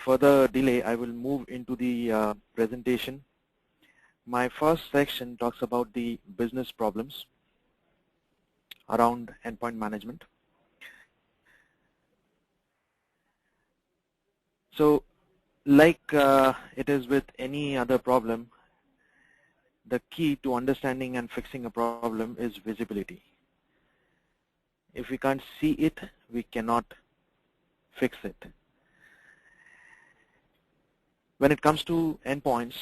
further delay, I will move into the presentation. My first section talks about the business problems around endpoint management. So, like it is with any other problem, the key to understanding and fixing a problem is visibility. If we can't see it, we cannot fix it. When it comes to endpoints,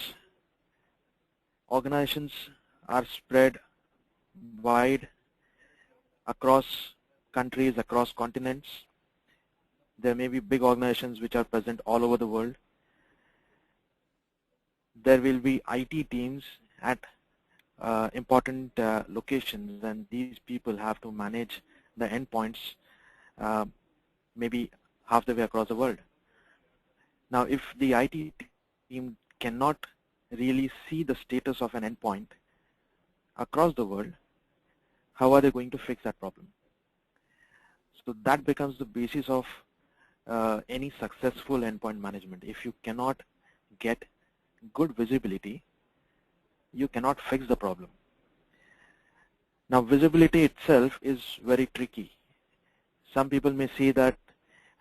organizations are spread wide across countries, across continents. There may be big organizations which are present all over the world. There will be IT teams at important locations, and these people have to manage the endpoints maybe half the way across the world. Now, if the IT team cannot really see the status of an endpoint across the world, how are they going to fix that problem? So that becomes the basis of any successful endpoint management. If you cannot get good visibility, you cannot fix the problem. Now, visibility itself is very tricky. Some people may say that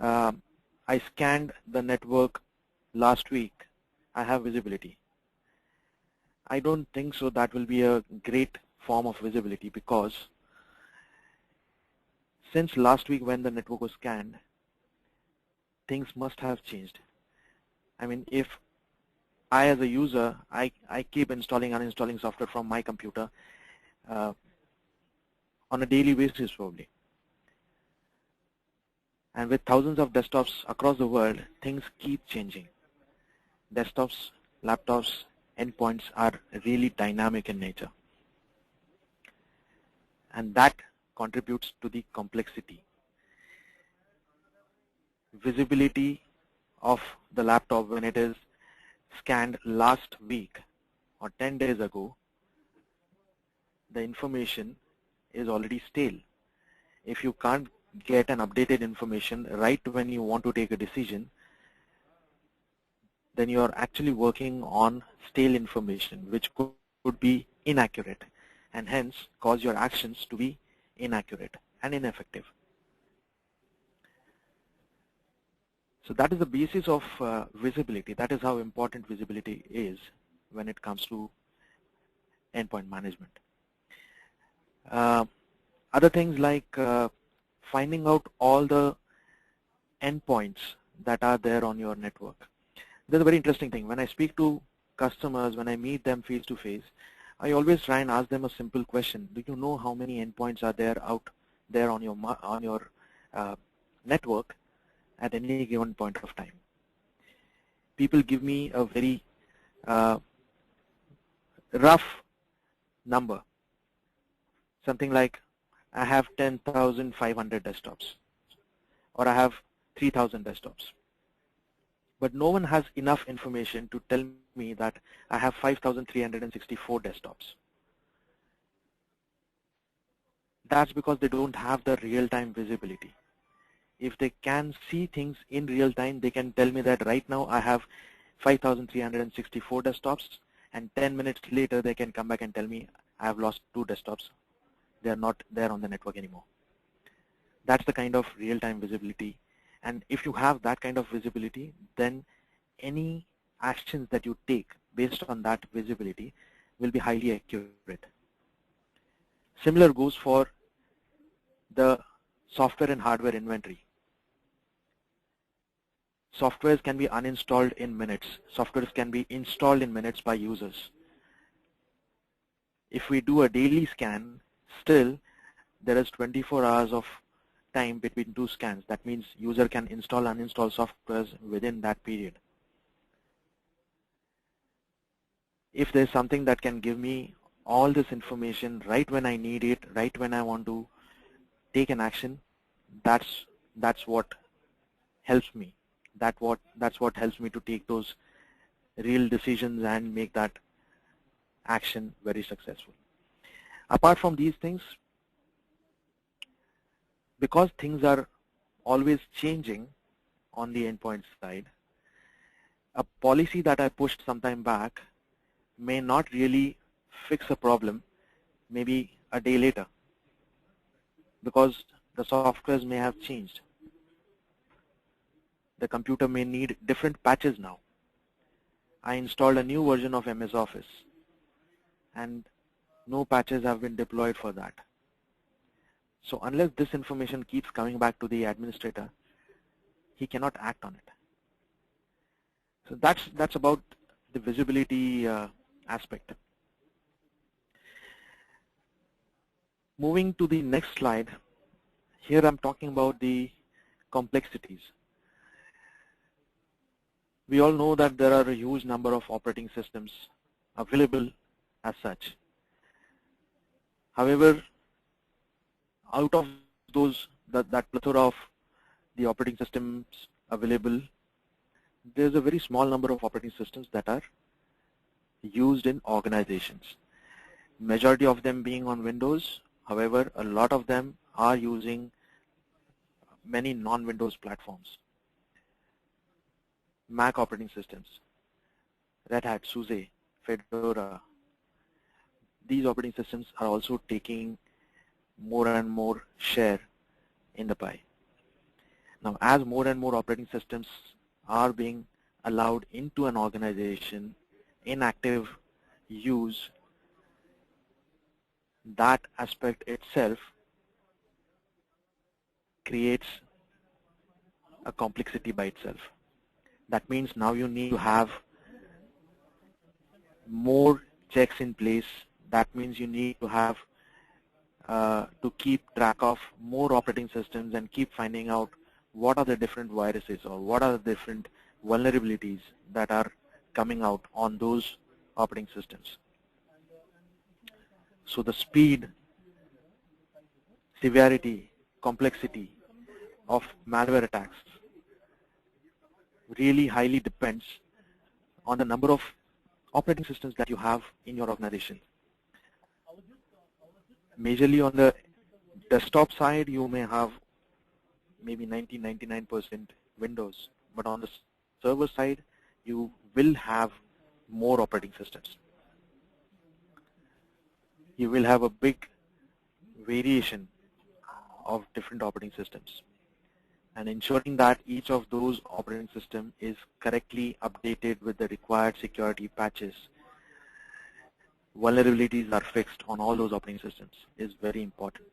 I scanned the network last week, I have visibility. I don't think so that will be a great form of visibility, because since last week when the network was scanned, things must have changed. I mean, if I as a user, I keep installing and uninstalling software from my computer on a daily basis probably. And with thousands of desktops across the world, things keep changing. Desktops, laptops, endpoints are really dynamic in nature. And that contributes to the complexity. Visibility of the laptop when it is scanned last week or 10 days ago, the information is already stale. If you can't get an updated information right when you want to take a decision, then you are actually working on stale information, which could be inaccurate, and hence cause your actions to be inaccurate and ineffective. So that is the basis of visibility. That is how important visibility is when it comes to endpoint management. Other things like finding out all the endpoints that are there on your network. That's a very interesting thing. When I speak to customers, when I meet them face to face, I always try and ask them a simple question. Do you know how many endpoints are there out there on your network at any given point of time? People give me a very rough number, something like I have 10,500 desktops, or I have 3,000 desktops. But no one has enough information to tell me that I have 5,364 desktops. That's because they don't have the real-time visibility. If they can see things in real time, they can tell me that right now I have 5,364 desktops, and 10 minutes later they can come back and tell me I have lost 2 desktops. They are not there on the network anymore. That's the kind of real-time visibility. And if you have that kind of visibility, then any actions that you take based on that visibility will be highly accurate. Similar goes for the software and hardware inventory. Softwares can be uninstalled in minutes. Softwares can be installed in minutes by users. If we do a daily scan, still there is 24 hours of time between 2 scans. That means user can install and uninstall softwares within that period. If there's something that can give me all this information right when I need it, right when I want to take an action, that's what helps me. That's what helps me to take those real decisions and make that action very successful. Apart from these things, because things are always changing on the endpoint side, a policy that I pushed some time back may not really fix a problem maybe a day later, because the softwares may have changed. The computer may need different patches now. I installed a new version of MS Office and no patches have been deployed for that. So unless this information keeps coming back to the administrator, he cannot act on it. So that's about the visibility aspect. Moving to the next slide, here I'm talking about the complexities. We all know that there are a huge number of operating systems available as such. However, out of those, that plethora of the operating systems available, there's a very small number of operating systems that are used in organizations. Majority of them being on Windows. However, a lot of them are using many non-Windows platforms. Mac operating systems, Red Hat, SUSE, Fedora. These operating systems are also taking more and more share in the pie. Now, as more and more operating systems are being allowed into an organization in active use, that aspect itself creates a complexity by itself. That means now you need to have more checks in place. That means you need to have to keep track of more operating systems and keep finding out what are the different viruses or what are the different vulnerabilities that are coming out on those operating systems. So the speed, severity, complexity of malware attacks really highly depends on the number of operating systems that you have in your organization. Majorly on the desktop side, you may have maybe 99% Windows, but on the server side, you will have more operating systems. You will have a big variation of different operating systems, and ensuring that each of those operating systems is correctly updated with the required security patches, vulnerabilities are fixed on all those operating systems is very important.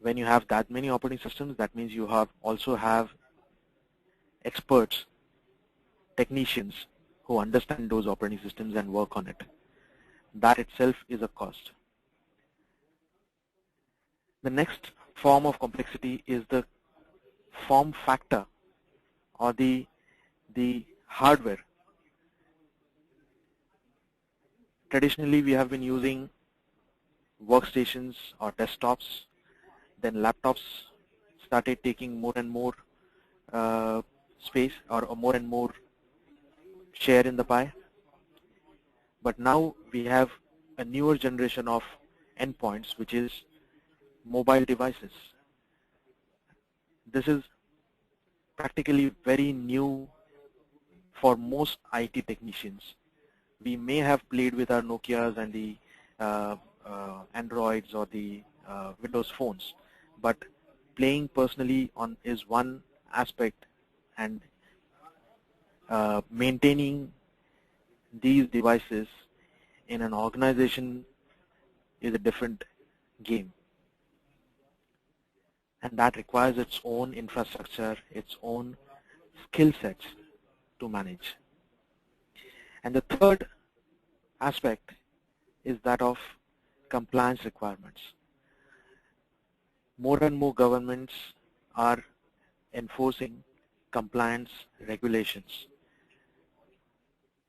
When you have that many operating systems, that means you also have experts, technicians who understand those operating systems and work on it. That itself is a cost. The next form of complexity is the form factor or the hardware. Traditionally, we have been using workstations or desktops. Then laptops started taking more and more space or more and more share in the pie. But now we have a newer generation of endpoints, which is mobile devices. This is practically very new for most IT technicians. We may have played with our Nokias and the Androids or the Windows phones, but playing personally on is one aspect, and maintaining these devices in an organization is a different game, and that requires its own infrastructure, its own skill sets to manage. And the third aspect is that of compliance requirements. More and more governments are enforcing compliance regulations.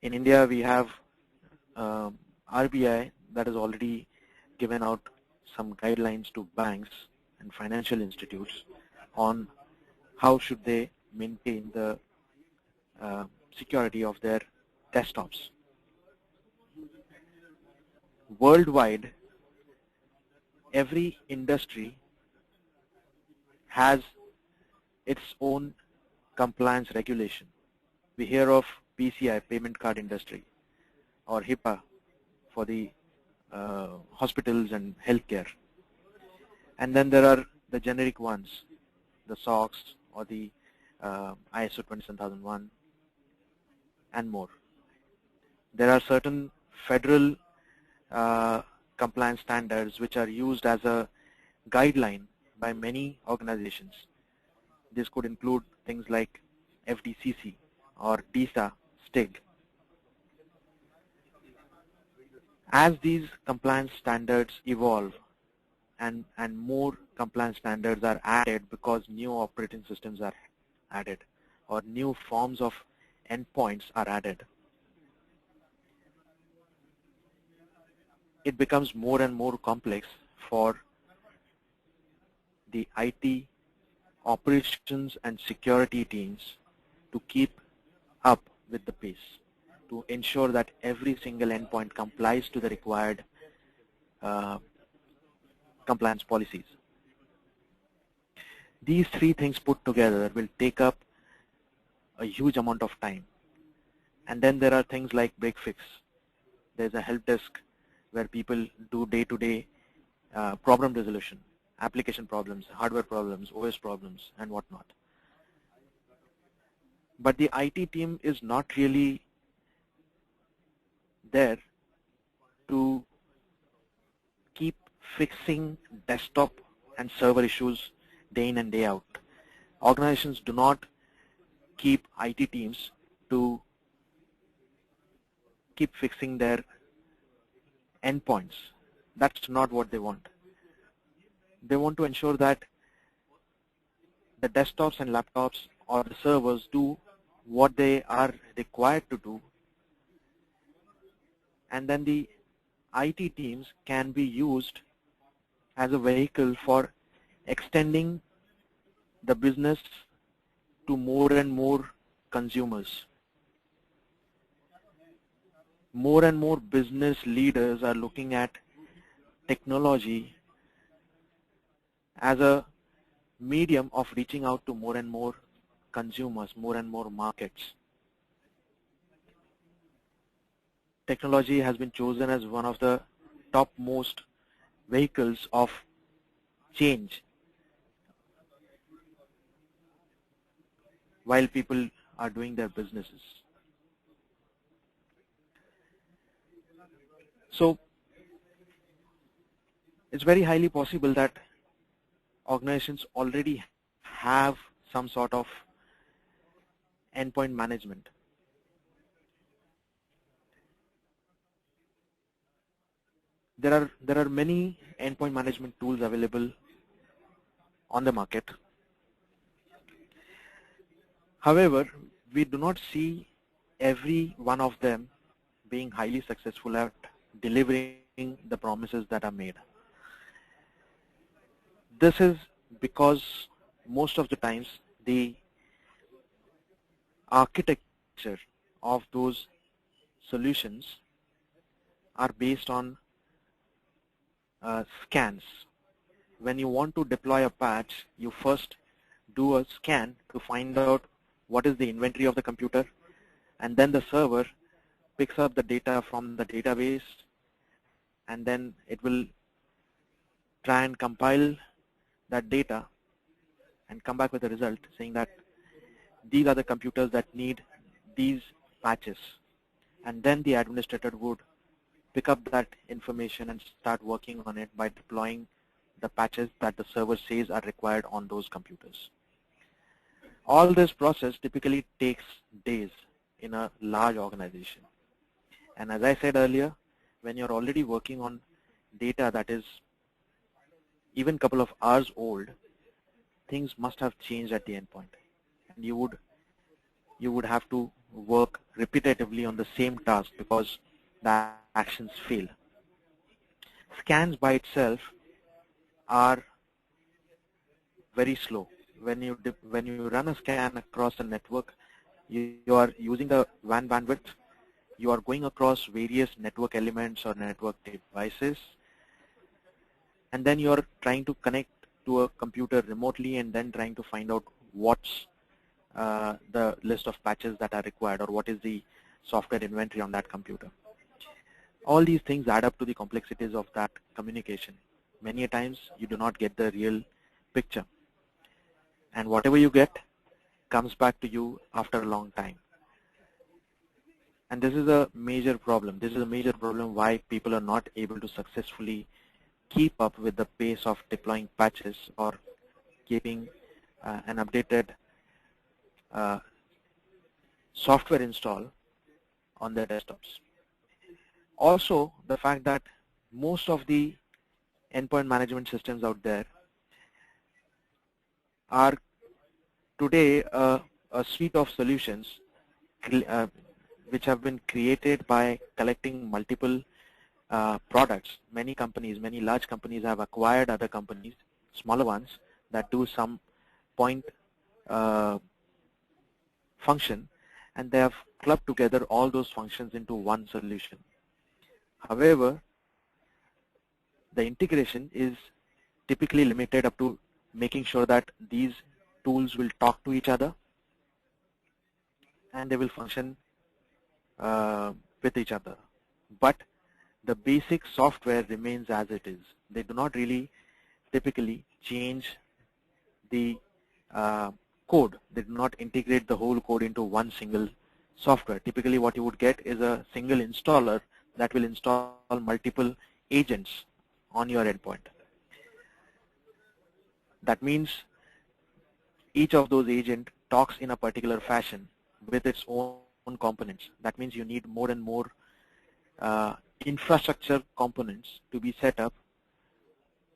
In India, we have RBI that has already given out some guidelines to banks and financial institutes on how should they maintain the security of their desktops. Worldwide, every industry has its own compliance regulation. We hear of PCI, payment card industry, or HIPAA for the hospitals and healthcare. And then there are the generic ones, the SOX or the ISO 27001 and more. There are certain federal compliance standards which are used as a guideline by many organizations. This could include things like FDCC or DISA, STIG. As these compliance standards evolve and more compliance standards are added because new operating systems are added or new forms of endpoints are added, it becomes more and more complex for the IT operations and security teams to keep up with the pace, to ensure that every single endpoint complies to the required compliance policies. These three things put together will take up a huge amount of time. And then there are things like break fix. There's a help desk where people do day-to-day problem resolution, application problems, hardware problems, OS problems, and whatnot. But the IT team is not really there to keep fixing desktop and server issues day in and day out. Organizations do not keep IT teams to keep fixing their endpoints. That's not what they want. They want to ensure that the desktops and laptops or the servers do what they are required to do, and then the IT teams can be used as a vehicle for extending the business to more and more consumers. More and more business leaders are looking at technology as a medium of reaching out to more and more consumers, more and more markets. Technology has been chosen as one of the topmost vehicles of change while people are doing their businesses. So it's very highly possible that organizations already have some sort of endpoint management. There are many endpoint management tools available on the market. However, we do not see every one of them being highly successful at delivering the promises that are made. This is because most of the times the architecture of those solutions are based on scans. When you want to deploy a patch, you first do a scan to find out what is the inventory of the computer, and then the server picks up the data from the database, and then it will try and compile that data and come back with a result saying that these are the computers that need these patches. And then the administrator would pick up that information and start working on it by deploying the patches that the server says are required on those computers. All this process typically takes days in a large organization. And as I said earlier, when you're already working on data that is even a couple of hours old, things must have changed at the endpoint. And you would have to work repetitively on the same task because the actions fail. Scans by itself are very slow. When you run a scan across a network, you are using the WAN bandwidth. You are going across various network elements or network devices, and then you are trying to connect to a computer remotely and then trying to find out what's the list of patches that are required, or what is the software inventory on that computer. All these things add up to the complexities of that communication. Many a times you do not get the real picture, and whatever you get comes back to you after a long time. And this is a major problem. This is a major problem why people are not able to successfully keep up with the pace of deploying patches or keeping an updated software install on their desktops. Also, the fact that most of the endpoint management systems out there are today a suite of solutions which have been created by collecting multiple products. Many companies, many large companies have acquired other companies, smaller ones, that do some point function, and they have clubbed together all those functions into one solution. However, the integration is typically limited up to making sure that these tools will talk to each other and they will function with each other. But the basic software remains as it is. They do not really typically change the code. They do not integrate the whole code into one single software. Typically what you would get is a single installer that will install multiple agents on your endpoint. That means each of those agents talks in a particular fashion with its own components. That means you need more and more infrastructure components to be set up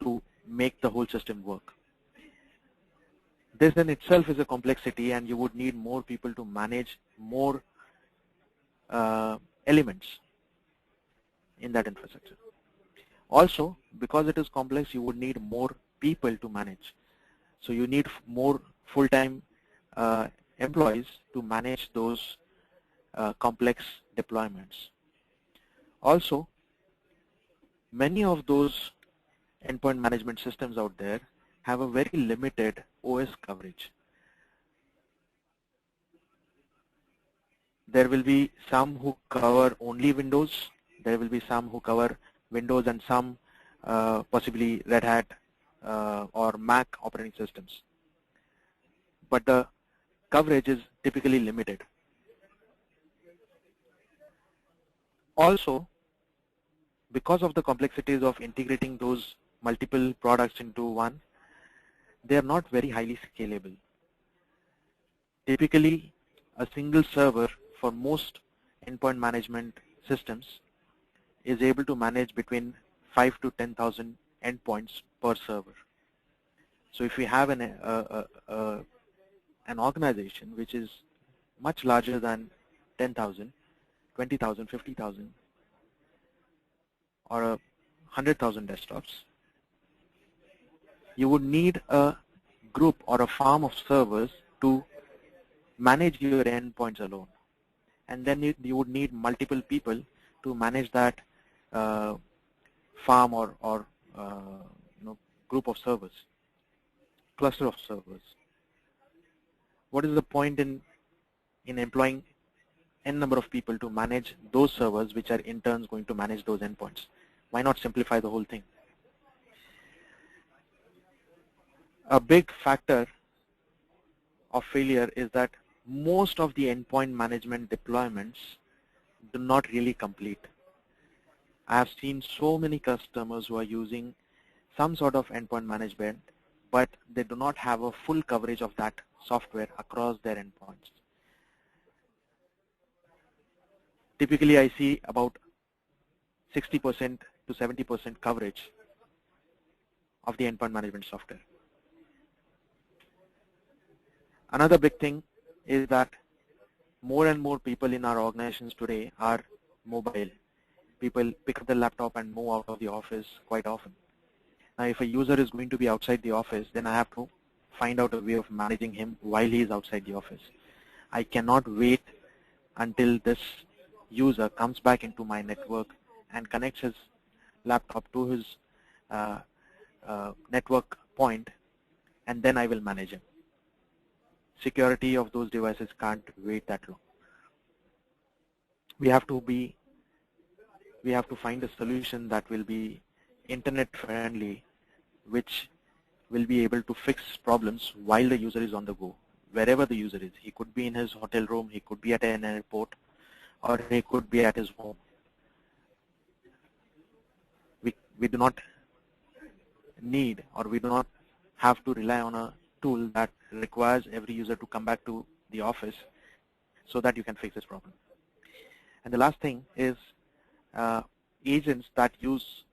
to make the whole system work. This in itself is a complexity, and you would need more people to manage more elements in that infrastructure. Also, because it is complex, you would need more people to manage. So you need more full-time employees to manage those complex deployments. Also, many of those endpoint management systems out there have a very limited OS coverage. There will be some who cover only Windows. There will be some who cover Windows and some possibly Red Hat or Mac operating systems. But the coverage is typically limited. Also, because of the complexities of integrating those multiple products into one, they are not very highly scalable. Typically, a single server for most endpoint management systems is able to manage between 5 to 10,000 endpoints per server. So if we have an organization which is much larger than 10,000, 20,000, 50,000, or 100,000 desktops, you would need a group or a farm of servers to manage your endpoints alone. And then you would need multiple people to manage that farm or group of servers, cluster of servers. What is the point in employing n number of people to manage those servers which are in turn going to manage those endpoints? Why not simplify the whole thing? A big factor of failure is that most of the endpoint management deployments do not really complete. I have seen so many customers who are using some sort of endpoint management, but they do not have a full coverage of that software across their endpoints. Typically, I see about 60% to 70% coverage of the endpoint management software. Another big thing is that more and more people in our organizations today are mobile. People pick up the laptop and move out of the office quite often. Now, if a user is going to be outside the office, then I have to find out a way of managing him while he is outside the office. I cannot wait until this user comes back into my network and connects his laptop to his network point, and then I will manage him. security of those devices can't wait that long. We have to find a solution that will be internet friendly, which will be able to fix problems while the user is on the go, wherever the user is. He could be in his hotel room, he could be at an airport, or he could be at his home. We do not need, or we do not have to rely on a tool that requires every user to come back to the office so that you can fix this problem. And the last thing is agents that use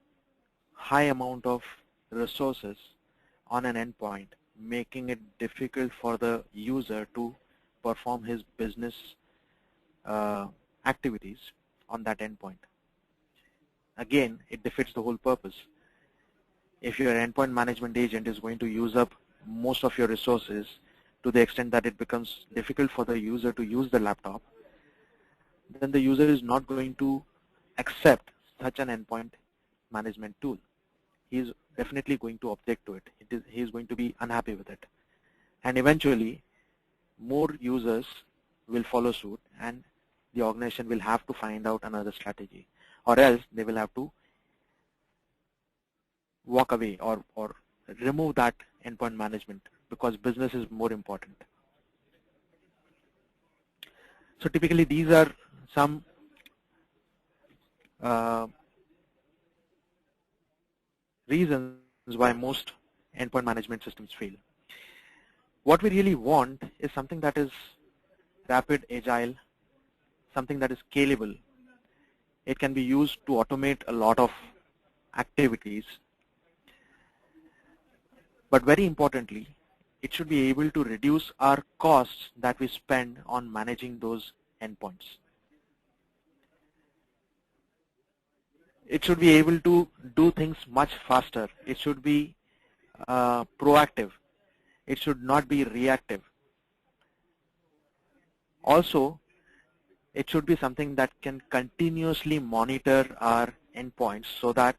high amount of resources on an endpoint, making it difficult for the user to perform his business activities on that endpoint. Again, it defeats the whole purpose. If your endpoint management agent is going to use up most of your resources to the extent that it becomes difficult for the user to use the laptop, then the user is not going to accept such an endpoint management tool. He is definitely going to object to it. He is going to be unhappy with it. And eventually, more users will follow suit, and the organization will have to find out another strategy, or else they will have to walk away or remove that endpoint management, because business is more important. So typically these are some reasons why most endpoint management systems fail. What we really want is something that is rapid, agile, something that is scalable. It can be used to automate a lot of activities. But very importantly, it should be able to reduce our costs that we spend on managing those endpoints. It should be able to do things much faster. It should be proactive. It should not be reactive. Also, it should be something that can continuously monitor our endpoints so that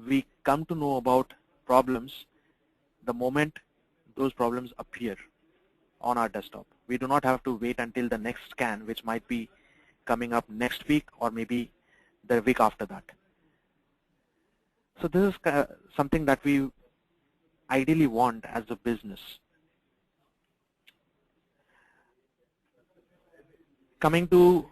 we come to know about problems the moment those problems appear on our desktop. We do not have to wait until the next scan, which might be coming up next week or maybe the week after that. So this is something that we ideally want as a business. Coming to